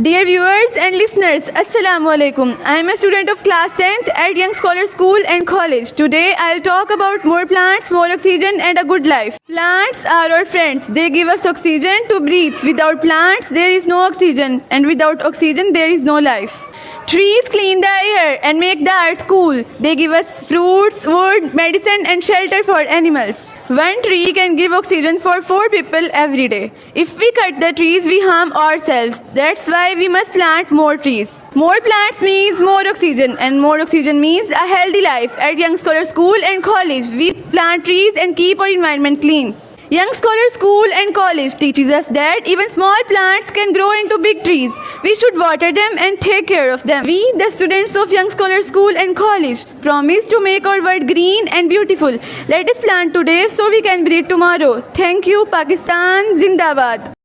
Dear viewers and listeners, Assalamu alaikum. I am a student of class 10th at Young Scholar School and College. Today I'll talk about more plants, more oxygen and a good life. Plants are our friends. They give us oxygen to breathe. Without plants there is no oxygen, and without oxygen there is no life. Trees clean the air and make the earth cool. They give us fruits, wood, medicine and shelter for animals. One tree can give oxygen for 4 people every day. If we cut the trees, we harm ourselves. That's why we must plant more trees. More plants means more oxygen, and more oxygen means a healthy life. At Young Scholar School and College, we plant trees and keep our environment clean. Young Scholar School and College teaches us that even small plants can grow into big trees. We should water them and take care of them. We, the students of Young Scholar School and College, promise to make our world green and beautiful. Let us plant today so we can breathe tomorrow. Thank you, Pakistan. Zindabad.